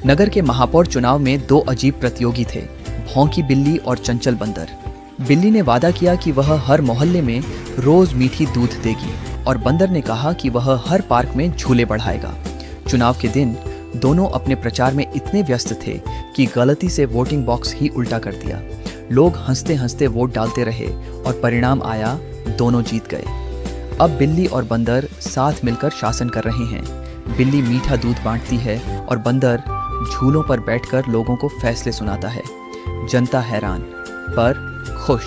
नगर के महापौर चुनाव में दो अजीब प्रतियोगी थे, भौंकी बिल्ली और चंचल बंदर। बिल्ली ने वादा किया कि वह हर मोहल्ले में रोज मीठी दूध देगी और बंदर ने कहा कि वह हर पार्क में झूले बढ़ाएगा। चुनाव के दिन दोनों अपने प्रचार में इतने व्यस्त थे कि गलती से वोटिंग बॉक्स ही उल्टा कर दिया। लोग हंसते हंसते वोट डालते रहे और परिणाम आया, दोनों जीत गए। अब बिल्ली और बंदर साथ मिलकर शासन कर रहे हैं। बिल्ली मीठा दूध बांटती है और बंदर झूलों पर बैठकर लोगों को फैसले सुनाता है। जनता हैरान पर खुश।